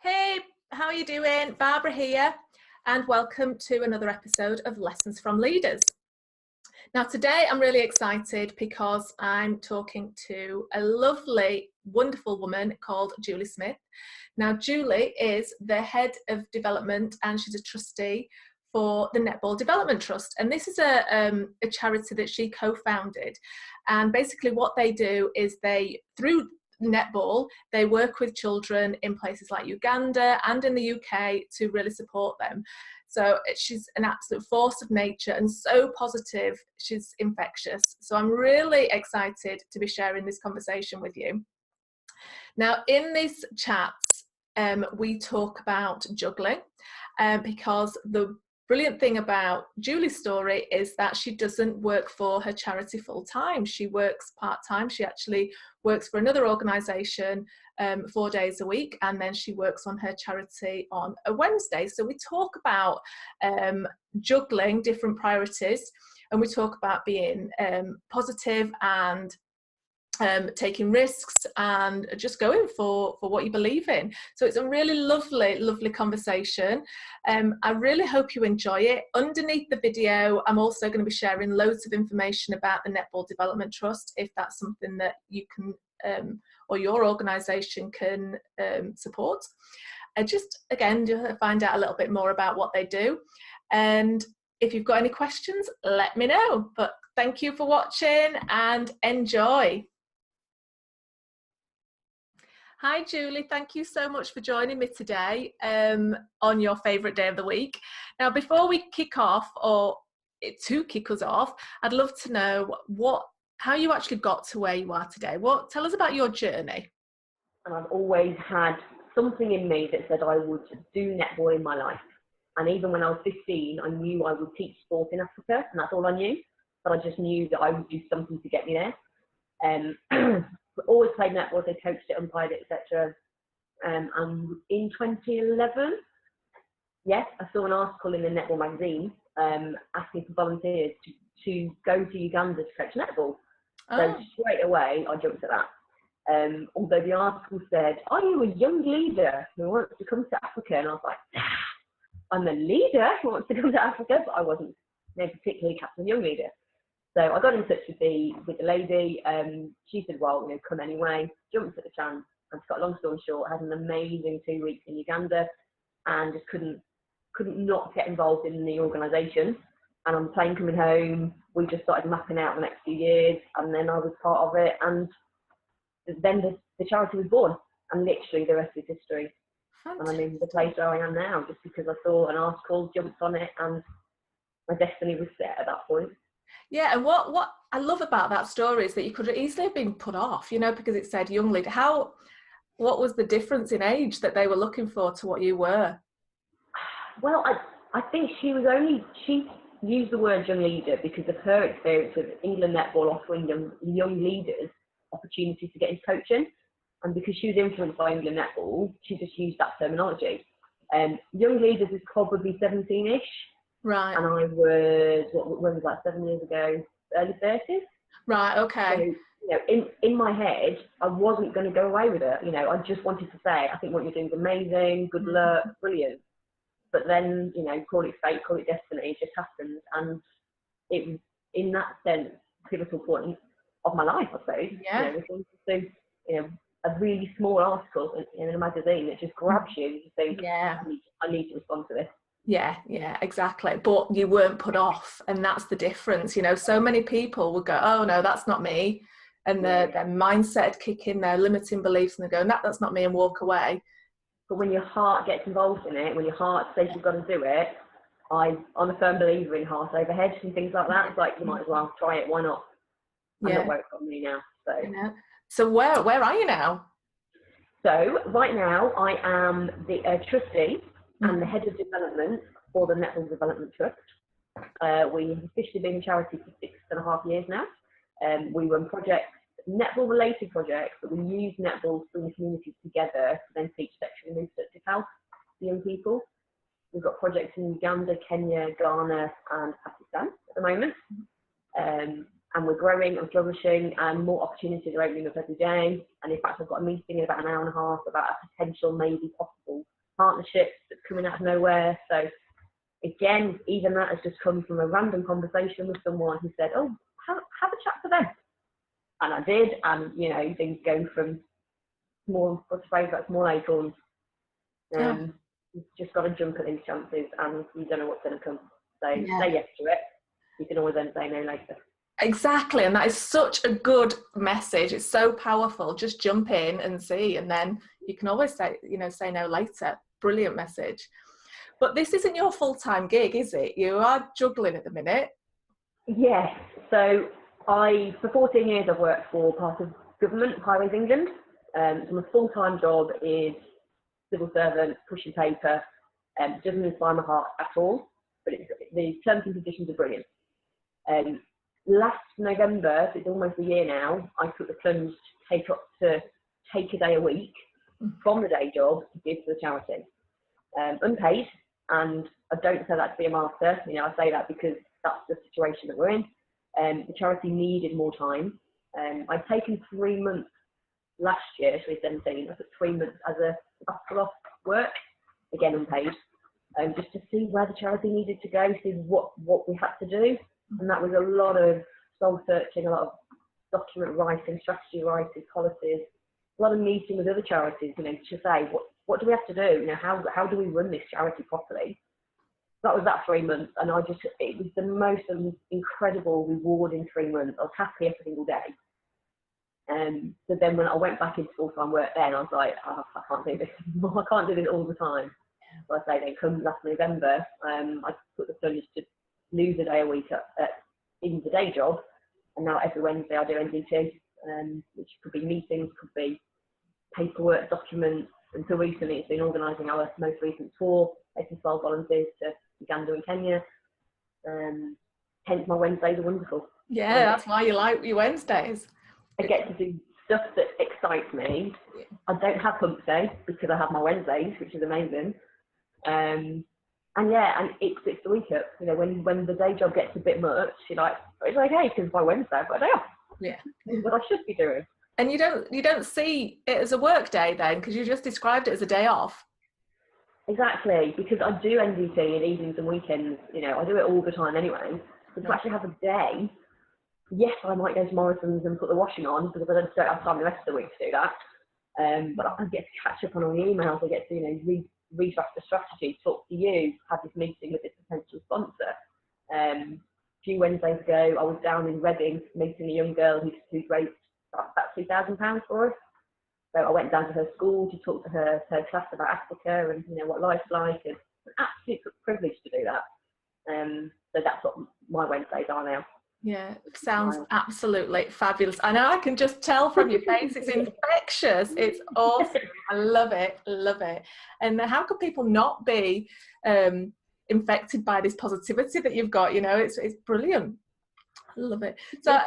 Hey, how are you doing? Barbara here, and welcome to another episode of Lessons from Leaders. Now, today I'm really excited because I'm talking to a lovely, wonderful woman called Julie Smith. Now, Julie is the head of development and she's a trustee for the Netball Development Trust. And this is a charity that she co-founded. And basically what they do is through netball, they work with children in places like Uganda and in the UK to really support them. So she's an absolute force of nature and so positive. She's infectious. So I'm really excited to be sharing this conversation with you. Now, in this chat, we talk about juggling because the brilliant thing about Julie's story is that she doesn't work for her charity full time. She works part time. She actually works for another organisation 4 days a week, and then she works on her charity on a Wednesday. So we talk about juggling different priorities, and we talk about being positive and taking risks and just going for what you believe in. So it's a really lovely conversation. I really hope you enjoy it. Underneath the video, I'm also going to be sharing loads of information about the Netball Development Trust, if that's something that you can or your organisation can support. Just again, to find out a little bit more about what they do. And if you've got any questions, let me know. But thank you for watching and enjoy. Hi Julie, thank you so much for joining me today on your favourite day of the week. Now, before we kick off, or to kick us off, I'd love to know how you actually got to where you are today. Tell us about your journey. And I've always had something in me that said I would do netball in my life. And even when I was 15, I knew I would teach sport in Africa, and that's all I knew. But I just knew that I would do something to get me there. Always played netball, so coached it, umpired it, etc. And in 2011, yes, I saw an article in the Netball magazine asking for volunteers to go to Uganda to coach netball. So straight away, I jumped at that. Although the article said, "Are you a young leader who wants to come to Africa?" And I was like, "I'm a leader who wants to come to Africa," but I wasn't particularly captain young leader. So I got in touch with the lady. She said, "Well, come anyway." Jumped at the chance, and to cut a long story short, had an amazing 2 weeks in Uganda, and just couldn't not get involved in the organisation. And on the plane coming home, we just started mapping out the next few years, and then I was part of it, and then the charity was born, and literally the rest is history. And I'm in the place where I am now just because I saw an article, jumped on it, and my destiny was set at that point. Yeah, and what I love about that story is that you could easily have been put off, because it said young leader. What was the difference in age that they were looking for to what you were? Well, I think she used the word young leader because of her experience of England netball offering young leaders opportunities to get into coaching, and because she was influenced by England netball, she just used that terminology. Young leaders is probably 17-ish. Right. And I was, when was that, 7 years ago, early 30s. Right, okay. So, in my head, I wasn't going to go away with it. I just wanted to say, I think what you're doing is amazing, good luck, brilliant. But then, call it fate, call it destiny, it just happened. And it was, in that sense, a pivotal point of my life, I suppose. Yeah. A really small article in a magazine that just grabs you and you think, yeah, I need to respond to this. Yeah, exactly. But you weren't put off, and that's the difference. So many people would go, "Oh no, that's not me," and their mindset kick in, their limiting beliefs, and they go, "That's not me," and walk away. But when your heart gets involved in it, when your heart says you've got to do it, I'm a firm believer in heart over head and things like that. It's like, you might as well try it. Why not? I'm not where it's got me now. So where are you now? So right now I am the trustee and the head of development for the Netball Development Trust. We have officially been a charity for 6.5 years now. We run projects, netball related projects, but we use netball to bring the community together to then teach sexual and reproductive health to young people. We've got projects in Uganda, Kenya, Ghana and Pakistan at the moment. and we're growing and flourishing, and more opportunities are opening up every day. And in fact, I've got a meeting in about an hour and a half about a potential, maybe possible partnership that's coming out of nowhere. So again, even that has just come from a random conversation with someone who said, oh, have a chat to them. And I did, and you know, things go from small, I suppose that's small acorns. You've just got to jump at these chances, and you don't know what's going to come. So say yes to it. You can always then say no later. Exactly, and that is such a good message. It's so powerful. Just jump in and see, and then you can always say, you know, say no later. Brilliant message. But this isn't your full-time gig, is it? You are juggling at the minute. Yes. So for 14 years, I've worked for part of government, Highways England. So my full-time job is civil servant, pushing paper. Doesn't inspire my heart at all, but the terms and conditions are brilliant. Last November, so it's almost a year now, I took the plunge to take a day a week from the day job to give to the charity. Unpaid, and I don't say that to be a martyr. You know, I say that because that's the situation that we're in. The charity needed more time. I'd taken 3 months last year, 2017. I took 3 months as a sabbatical off work, again unpaid, just to see where the charity needed to go, see what we had to do. And that was a lot of soul searching, a lot of document writing, strategy writing, policies, a lot of meeting with other charities, you know, to say what do we have to do? You know, how do we run this charity properly? That was that 3 months, and it was the most incredible, rewarding 3 months. I was happy every single day. So then when I went back into full-time work, then I was like, oh, I can't do this anymore. I can't do this all the time. So I say then come last November, I put the plunge to lose a day a week in the day job, and now every Wednesday I do NDT, which could be meetings, could be paperwork, documents. Until recently, it's been organising our most recent tour, taking 12 volunteers to Uganda and Kenya. Hence my Wednesdays are wonderful. Yeah, that's why you like your Wednesdays. I get to do stuff that excites me. I don't have hump day because I have my Wednesdays, which is amazing. And it splits the week up. You know, when the day job gets a bit much, you're like, it's okay because by Wednesday I've got a day off. Yeah, this is what I should be doing. And you don't see it as a work day then, because you just described it as a day off. Exactly, because I do NDT in evenings and weekends. You know, I do it all the time anyway. So to actually have a day, yes, I might go to Morrison's and put the washing on because I don't have time the rest of the week to do that. But I get to catch up on all the emails. I get to, you know, redraft the strategy, talk to you, have this meeting with this potential sponsor. A few Wednesdays ago, I was down in Reading meeting a young girl who's raised about £2,000 for us. So I went down to her school to talk to her class about Africa and, you know, what life's like, and an absolute privilege to do that. So that's what my Wednesdays are now. Yeah, sounds absolutely fabulous. I know, I can just tell from your face, it's infectious. It's awesome. I love it, love it. And how could people not be infected by this positivity that you've got? You know, it's brilliant. I love it. So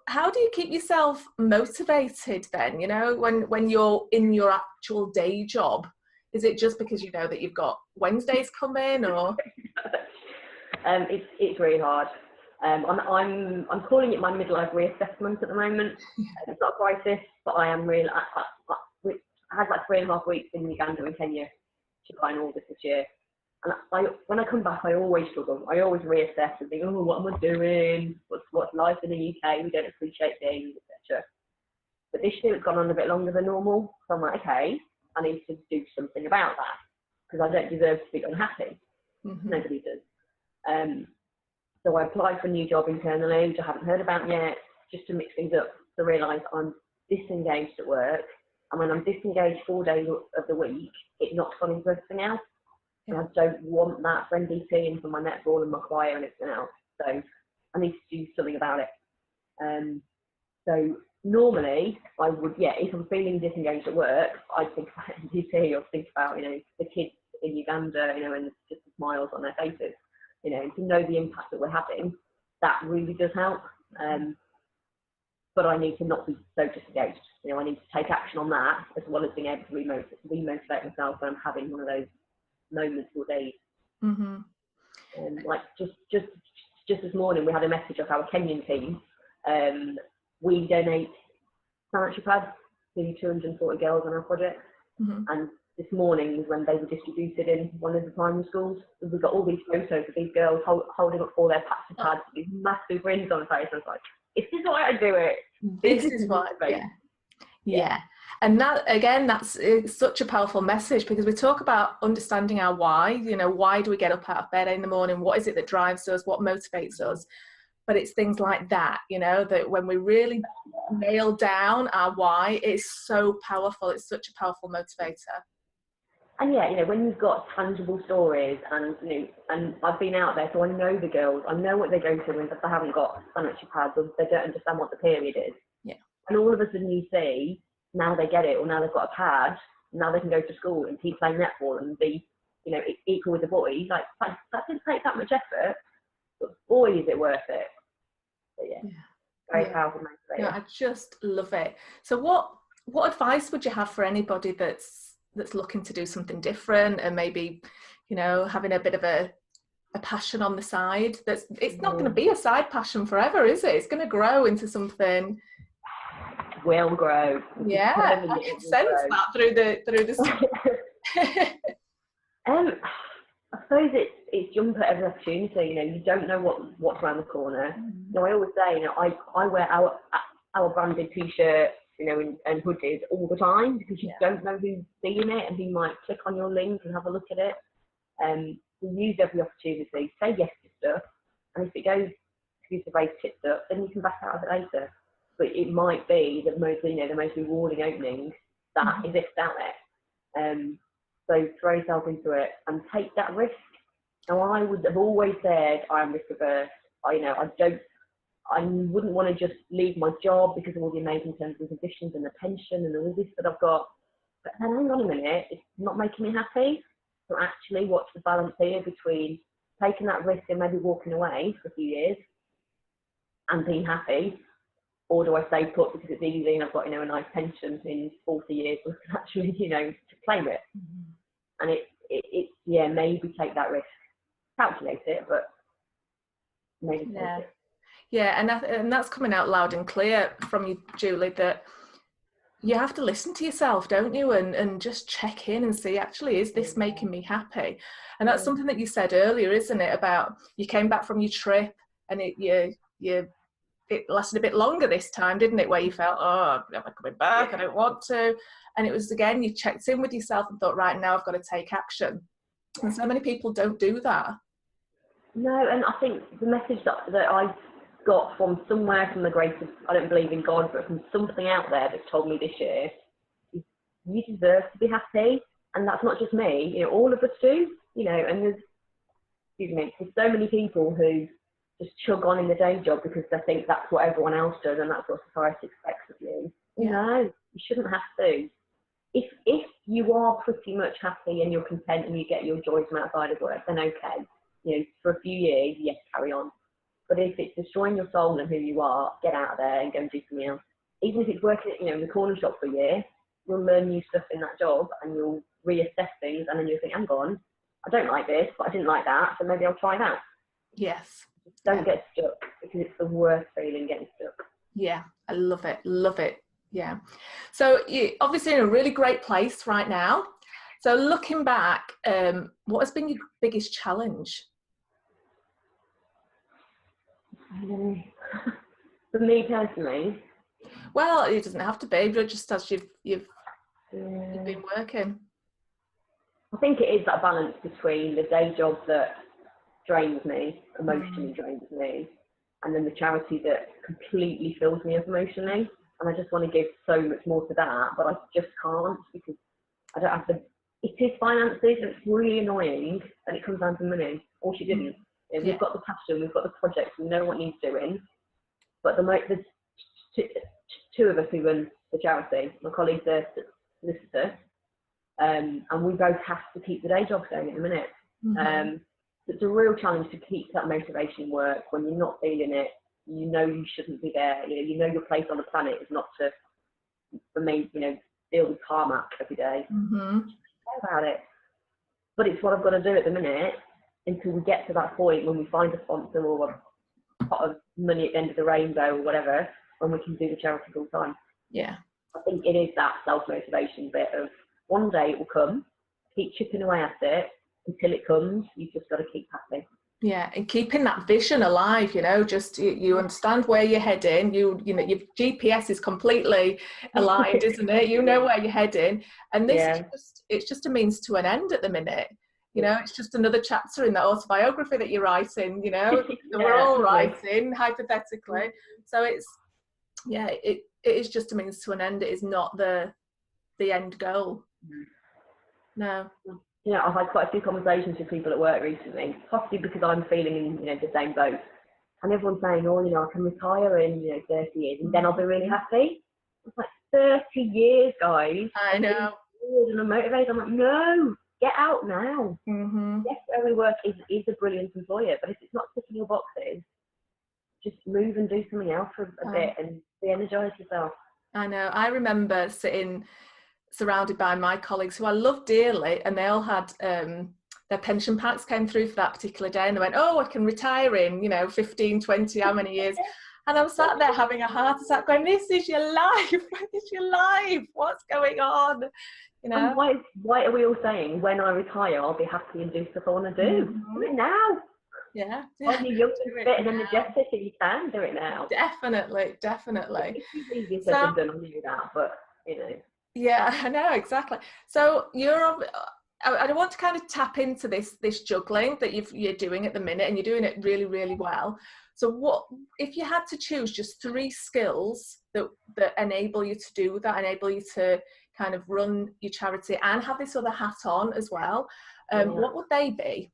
how do you keep yourself motivated then, you know, when you're in your actual day job? Is it just because you know that you've got Wednesdays coming, or? It's really hard. I'm calling it my midlife reassessment at the moment. It's not a crisis, but I am really. I had like 3.5 weeks in Uganda and Kenya, July and August this year. And when I come back, I always struggle. I always reassess and think, oh, what am I doing? What's life in the UK? We don't appreciate things, etc. But this year it's gone on a bit longer than normal. So I'm like, okay, I need to do something about that because I don't deserve to be unhappy. Mm-hmm. Nobody does. So I applied for a new job internally, which I haven't heard about yet, just to mix things up, to realise I'm disengaged at work. And when I'm disengaged 4 days of the week, it knocks on into everything else. And I don't want that for NDT and for my netball and my choir and everything else. So I need to do something about it. So normally I would, if I'm feeling disengaged at work, I'd think about NDT or think about, you know, the kids in Uganda, you know, and just the smiles on their faces, you know, and to know the impact that we're having, that really does help. But I need to not be so disengaged. You know, I need to take action on that as well as being able to remotivate myself when I'm having one of those moments or days. Mm-hmm. Like just just this morning we had a message of our Kenyan team. We donate sanitary pads to 240 girls on our project. And this morning was when they were distributed in one of the primary schools. And we've got all these photos of these girls holding up all their packs of pads with these massive rings on the face. And I was like, this is why I do it. This is why, yeah. And that, again, it's such a powerful message, because we talk about understanding our why. You know, why do we get up out of bed in the morning? What is it that drives us? What motivates us? But it's things like that, you know, that when we really nail down our why, it's so powerful. It's such a powerful motivator. And yeah, you know, when you've got tangible stories, and you know, and I've been out there, so I know the girls, I know what they go through when they haven't got sanitary pads, or they don't understand what the period is. Yeah. And all of a sudden you see, now they get it, or now they've got a pad, now they can go to school and keep playing netball and be, you know, equal with the boys. Like, that didn't take that much effort, but boy, is it worth it. So yeah. Very powerful motivator. Yeah, I just love it. So what advice would you have for anybody that's looking to do something different, and maybe, you know, having a bit of a passion on the side? It's not going to be a side passion forever, is it? It's going to grow into something. Will grow. Yeah, I can sense that through the story. I suppose it's jump at every opportunity. You know, you don't know what's around the corner. You know, I always say, you know, I wear our branded t-shirts, you know, and hoodies all the time, because you don't know who's seeing it and who might click on your link and have a look at it. You use every opportunity. Say yes to stuff, and if it goes, excuse the phrase, tits up, then you can back out of it later. But it might be the most rewarding opening that exists out there. So throw yourself into it and take that risk. Now, I would have always said I'm risk averse. I wouldn't want to just leave my job because of all the amazing terms and conditions and the pension and all this that I've got. But then hang on a minute, it's not making me happy. So actually, what's the balance here between taking that risk and maybe walking away for a few years and being happy? Or do I stay put because it's easy and I've got, you know, a nice pension in 40 years, or actually, you know, to claim it? And it's maybe take that risk. Calculate it, but maybe take it. Yeah, and that's coming out loud and clear from you, Julie, that you have to listen to yourself, don't you? And just check in and see, actually, is this making me happy? And that's something that you said earlier, isn't it? About you came back from your trip and it lasted a bit longer this time, didn't it? Where you felt, oh, I'm never coming back, I don't want to. And it was, again, you checked in with yourself and thought, right, now I've got to take action. And so many people don't do that. No, and I think the message that I got from somewhere, from the greatest, I don't believe in God, but from something out there that's told me this year, is you deserve to be happy. And that's not just me, you know, all of us do, you know, and there's so many people who just chug on in the day job because they think that's what everyone else does and that's what society expects of you. Yeah. No, you shouldn't have to. If you are pretty much happy and you're content and you get your joys from outside of work, then okay. You know, for a few years, yes, carry on. But if it's destroying your soul and who you are, get out of there and go and do something else. Even if it's working, you know, in the corner shop for a year, you'll learn new stuff in that job and you'll reassess things, and then you'll think, hang on, I don't like this, but I didn't like that, so maybe I'll try that. Yes. Don't get stuck, because it's the worst feeling, getting stuck. Yeah, I love it. Love it. Yeah. So you're obviously in a really great place right now. So looking back, what has been your biggest challenge? For me personally? Well, it doesn't have to be, but just as you've been working. I think it is that balance between the day job that drains me, emotionally drains me, and then the charity that completely fills me up emotionally. And I just want to give so much more to that, but I just can't, because I don't have the. It is finances, and it's really annoying, and it comes down to money. Or she didn't. We've got the passion, we've got the project, we know what needs doing, but there's two of us who run the charity. My colleague's a solicitor, and we both have to keep the day job going at the minute. So it's a real challenge to keep that motivation work when you're not feeling it. You know you shouldn't be there. You know your place on the planet is not to, for me, you know, deal with tarmac every day. Care about it, but it's what I've got to do at the minute until we get to that point when we find a sponsor or pot of money at the end of the rainbow or whatever, when we can do the charity full time. Yeah. I think it is that self-motivation bit of one day it will come, keep chipping away at it until it comes. You've just got to keep happy. Yeah, and keeping that vision alive, you know, just you understand where you're heading. You know, your GPS is completely aligned, isn't it? You know where you're heading, and this is it's just a means to an end at the minute. You know, it's just another chapter in that autobiography that you're writing. You know, that we're all writing hypothetically. So it is just a means to an end. It is not the end goal. No. Yeah, I've had quite a few conversations with people at work recently, possibly because I'm feeling in, you know, the same boat. And everyone's saying, oh, you know, I can retire in, you know, 30 years and then I'll be really happy. It's like 30 years, guys. I know. And I'm motivated. I'm like, no, get out now. Yes, where we work is a brilliant employer, but if it's not ticking your boxes, just move and do something else for a bit and re-energise yourself. I know. I remember sitting surrounded by my colleagues who I love dearly, and they all had their pension packs came through for that particular day, and they went, oh, I can retire in, you know, 15, 20, how many years? And I'm sat there having a heart attack going, this is your life. It's your life. What's going on? You know? And why are we all saying, when I retire, I'll be happy and do stuff I want to do? Do it now. Yeah. When you're young and fit and energetic, and you can do it now. Definitely. It's easier said than done, I knew that, but, you know. Yeah, I know, exactly. So I want to kind of tap into this juggling that you're doing at the minute, and you're doing it really, really well. So what, if you had to choose just 3 skills that enable you to do that, enable you to kind of run your charity and have this other hat on as well, what would they be?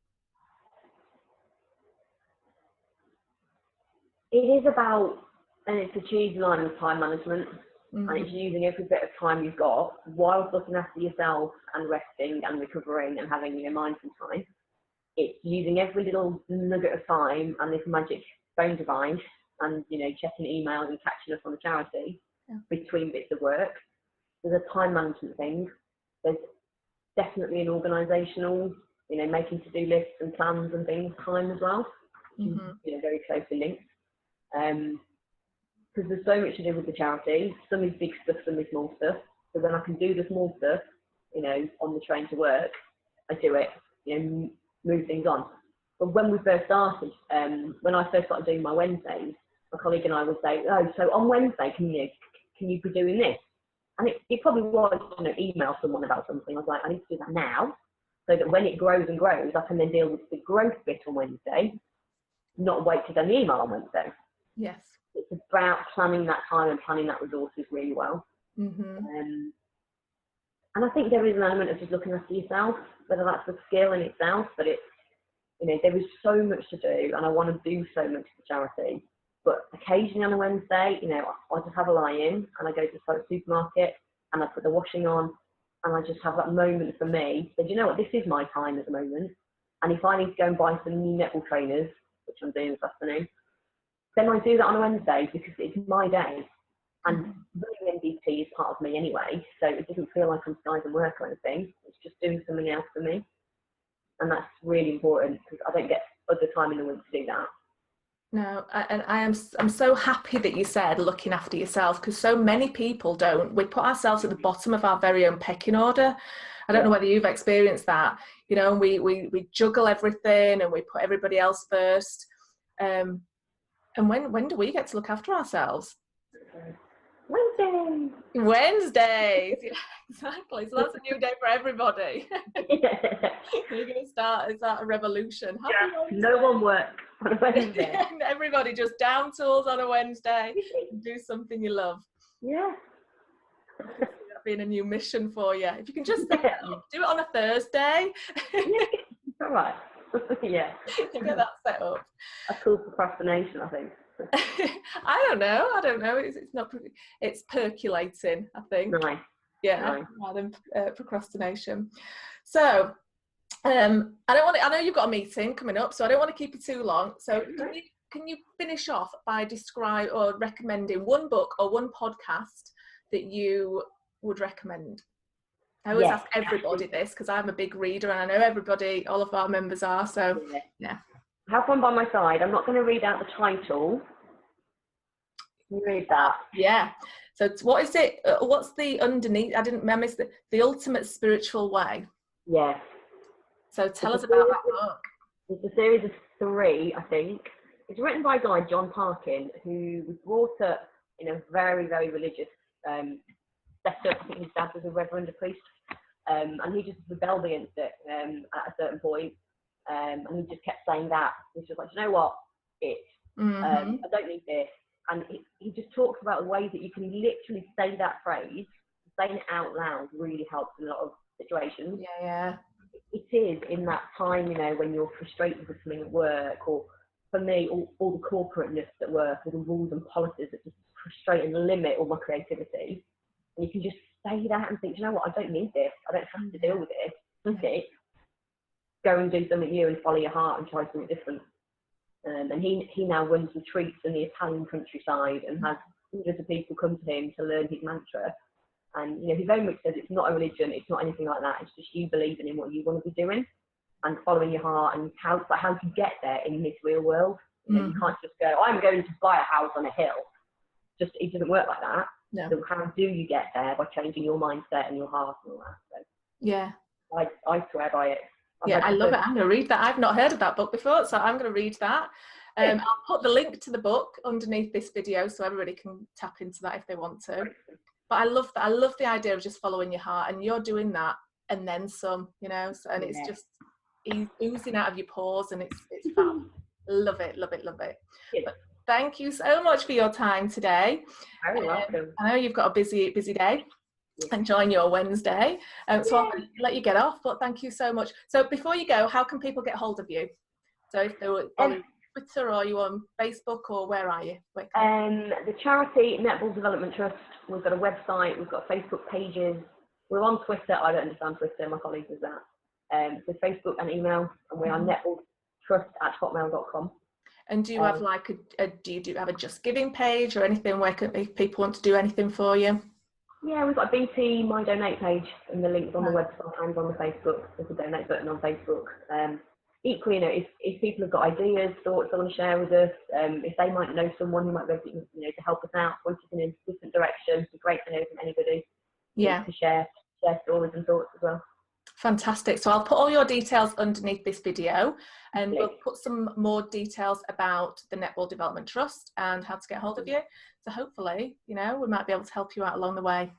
It is about, and it's a cheese line of time management. And it's using every bit of time you've got whilst looking after yourself and resting and recovering and having your mindful time. It's using every little nugget of time and this magic phone device and, you know, checking emails and catching up on the charity between bits of work. There's a time management thing. There's definitely an organisational, you know, making to-do lists and plans and things time as well, which is, you know, very closely linked. Because there's so much to do with the charity. Some is big stuff, some is small stuff. So when I can do the small stuff, you know, on the train to work, I do it, you know, move things on. But when we first started, when I first started doing my Wednesdays, my colleague and I would say, oh, so on Wednesday, can you be doing this? And it probably was, you know, email someone about something. I was like, I need to do that now, so that when it grows and grows, I can then deal with the growth bit on Wednesday, not wait to send the email on Wednesday. Yes. It's about planning that time and planning that resources really well. And I think there is an element of just looking after yourself, whether that's a skill in itself, but it's, you know, there is so much to do and I want to do so much for charity. But occasionally on a Wednesday, you know, I just have a lie-in and I go to the supermarket and I put the washing on and I just have that moment for me. So, do you know what, this is my time at the moment. And if I need to go and buy some new netball trainers, which I'm doing this afternoon, then I do that on a Wednesday because it's my day. And running NDT is part of me anyway, so it doesn't feel like I'm skiving work or anything. It's just doing something else for me. And that's really important because I don't get other time in the week to do that. No, and I'm so happy that you said looking after yourself, because so many people don't. We put ourselves at the bottom of our very own pecking order. I don't know whether you've experienced that. You know, we juggle everything and we put everybody else first. And when do we get to look after ourselves? Wednesdays. Yeah, exactly. So that's a new day for everybody. You're going to start, is that a revolution? No one works on a Wednesday. Everybody just down tools on a Wednesday and do something you love. Yeah. That being a new mission for you. If you can just do it on a Thursday. All right. Yeah. You get that set up. That's called procrastination, I think. I don't know. It's not. It's percolating, I think. Nice. Yeah, rather than procrastination. So, I know you've got a meeting coming up, so I don't want to keep you too long. So, can you finish off by describing or recommending one book or one podcast that you would recommend? I always ask everybody this because I'm a big reader and I know everybody, all of our members are. So, yeah. have one by my side. I'm not going to read out the title. Can you read that? Yeah. So what is it? What's the underneath? I missed the ultimate spiritual way. Yes. So tell us about that book. It's a series of 3, I think. It's written by a guy, John Parkin, who was brought up in a very, very religious setup. I think his dad was a reverend, a priest, and he just rebelled against it at a certain point. And he just kept saying that. He was just like, you know what? I don't need this. And he just talks about the ways that you can literally say that phrase. Saying it out loud really helps in a lot of situations. Yeah. It is in that time, you know, when you're frustrated with something at work, or for me, all the corporateness at work, all the rules and policies that just frustrate and limit all my creativity. And you can just say that and think, you know what, I don't need this. I don't have to deal with it. Okay. Go and do something new and follow your heart and try something different. And he now runs retreats in the Italian countryside and has hundreds of people come to him to learn his mantra. And you know, he very much says it's not a religion, it's not anything like that. It's just you believing in what you want to be doing and following your heart, and how to get there in this real world. You know, you can't just go, I'm going to buy a house on a hill. Just it doesn't work like that. No. So how do you get there? By changing your mindset and your heart and all that. So yeah. I swear by it. I love it. I'm going to read that. I've not heard of that book before, so I'm going to read that. I'll put the link to the book underneath this video so everybody can tap into that if they want to. But I love that. I love the idea of just following your heart, and you're doing that and then some, you know, and it's just oozing out of your pores, and it's fab. Love it. But thank you so much for your time today. Very welcome. I know you've got a busy day. Enjoying your Wednesday, so I'll let you get off, but thank you so much. So before you go, how can people get hold of you? So if they were on Twitter, or are you on Facebook, or where are you? The charity Netball Development Trust, we've got a website, we've got Facebook pages, we're on Twitter. I don't understand Twitter, my colleague does that. So Facebook and email, and we're on netballtrust@hotmail.com. And do you have like do you have a Just Giving page or anything where if people want to do anything for you? Yeah, we've got a BT My Donate page, and the link's on the website and on the Facebook. There's a donate button on Facebook. Equally, you know, if people have got ideas, thoughts they want to share with us, if they might know someone who might be able to, you know, to help us out, point us in a different direction, it'd be great to hear from anybody. To share stories and thoughts as well. Fantastic. So I'll put all your details underneath this video, and we'll put some more details about the Netball Development Trust and how to get hold of you. So hopefully, you know, we might be able to help you out along the way.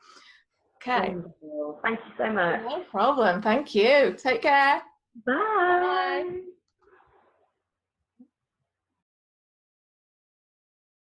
Okay. Wonderful. Thank you so much. No problem. Thank you. Take care. Bye. Bye.